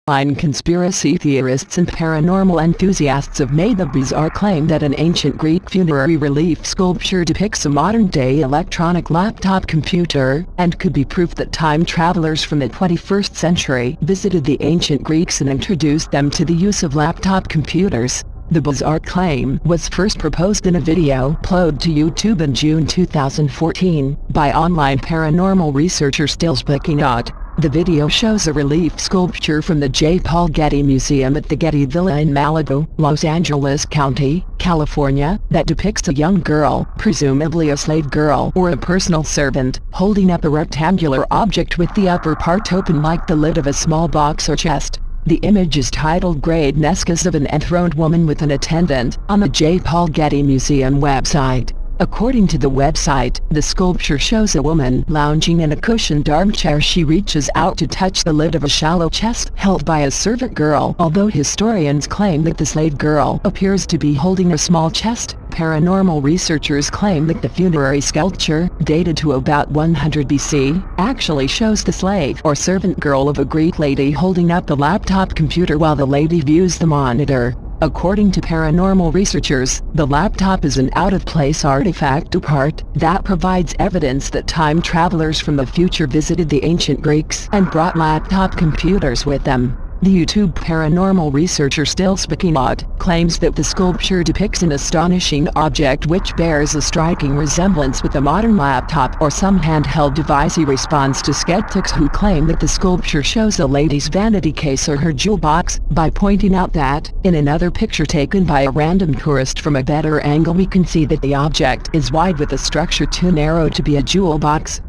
Online conspiracy theorists and paranormal enthusiasts have made the bizarre claim that an ancient Greek funerary relief sculpture depicts a modern-day electronic laptop computer, and could be proof that time travelers from the 21st century visited the ancient Greeks and introduced them to the use of laptop computers. The bizarre claim was first proposed in a video uploaded to YouTube in June 2014 by online paranormal researcher Stillsbookingot. The video shows a relief sculpture from the J. Paul Getty Museum at the Getty Villa in Malibu, Los Angeles County, California, that depicts a young girl, presumably a slave girl or a personal servant, holding up a rectangular object with the upper part open like the lid of a small box or chest. The image is titled Great Nescas of an Enthroned Woman with an Attendant on the J. Paul Getty Museum website. According to the website, the sculpture shows a woman lounging in a cushioned armchair. She reaches out to touch the lid of a shallow chest held by a servant girl. Although historians claim that the slave girl appears to be holding a small chest, paranormal researchers claim that the funerary sculpture, dated to about 100 BC, actually shows the slave or servant girl of a Greek lady holding up the laptop computer while the lady views the monitor. According to paranormal researchers, the laptop is an out-of-place artifact or part that provides evidence that time travelers from the future visited the ancient Greeks and brought laptop computers with them. The YouTube paranormal researcher Stillsbookingot claims that the sculpture depicts an astonishing object which bears a striking resemblance with a modern laptop or some handheld device. He responds to skeptics who claim that the sculpture shows a lady's vanity case or her jewel box by pointing out that, in another picture taken by a random tourist from a better angle, we can see that the object is wide with a structure too narrow to be a jewel box.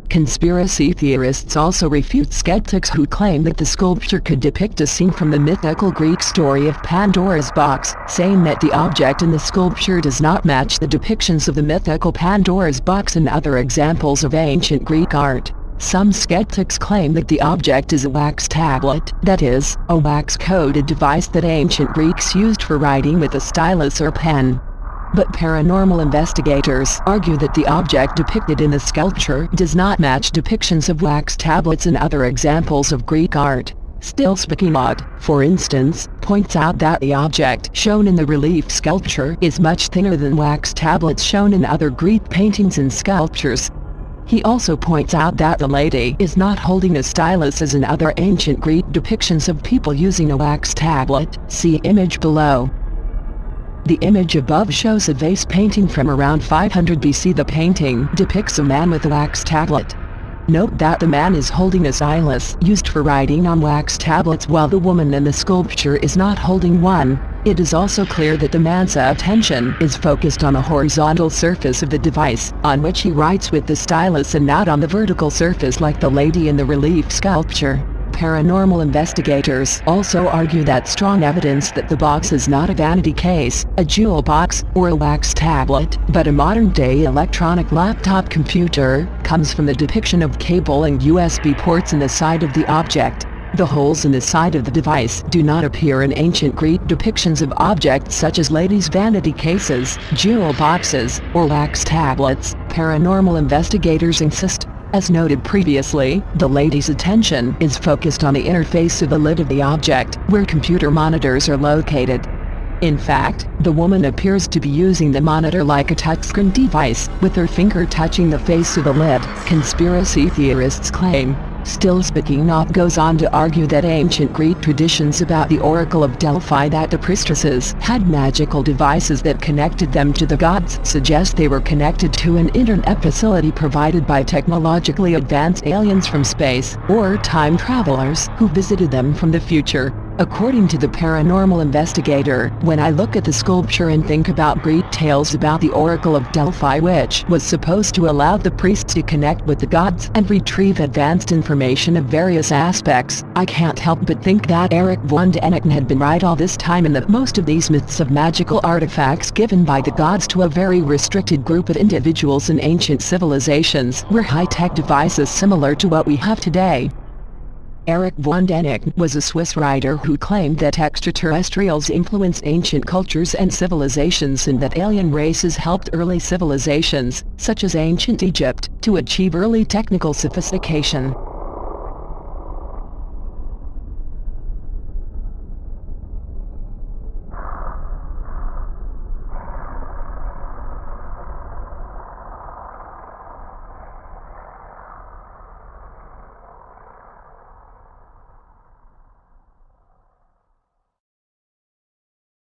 Conspiracy theorists also refute skeptics who claim that the sculpture could depict a scene from the mythical Greek story of Pandora's box, saying that the object in the sculpture does not match the depictions of the mythical Pandora's box and other examples of ancient Greek art. Some skeptics claim that the object is a wax tablet, that is, a wax-coated device that ancient Greeks used for writing with a stylus or pen. But paranormal investigators argue that the object depicted in the sculpture does not match depictions of wax tablets and other examples of Greek art. Stillsbookingot, for instance, points out that the object shown in the relief sculpture is much thinner than wax tablets shown in other Greek paintings and sculptures. He also points out that the lady is not holding a stylus as in other ancient Greek depictions of people using a wax tablet. See image below. The image above shows a vase painting from around 500 BC. The painting depicts a man with a wax tablet. Note that the man is holding a stylus used for writing on wax tablets while the woman in the sculpture is not holding one. It is also clear that the man's attention is focused on the horizontal surface of the device on which he writes with the stylus and not on the vertical surface like the lady in the relief sculpture. Paranormal investigators also argue that strong evidence that the box is not a vanity case, a jewel box, or a wax tablet, but a modern-day electronic laptop computer, comes from the depiction of cable and USB ports in the side of the object. The holes in the side of the device do not appear in ancient Greek depictions of objects such as ladies' vanity cases, jewel boxes, or wax tablets. Paranormal investigators insist. As noted previously, the lady's attention is focused on the interface of the lid of the object, where computer monitors are located. In fact, the woman appears to be using the monitor like a touchscreen device, with her finger touching the face of the lid, conspiracy theorists claim. Stillsbookingot goes on to argue that ancient Greek traditions about the Oracle of Delphi, that the priestesses had magical devices that connected them to the gods, suggest they were connected to an internet facility provided by technologically advanced aliens from space, or time travelers who visited them from the future. According to the paranormal investigator, when I look at the sculpture and think about Greek tales about the Oracle of Delphi, which was supposed to allow the priests to connect with the gods and retrieve advanced information of various aspects, I can't help but think that Erich von Däniken had been right all this time, and that most of these myths of magical artifacts given by the gods to a very restricted group of individuals in ancient civilizations were high-tech devices similar to what we have today. Erich von Däniken was a Swiss writer who claimed that extraterrestrials influenced ancient cultures and civilizations, and that alien races helped early civilizations, such as ancient Egypt, to achieve early technical sophistication.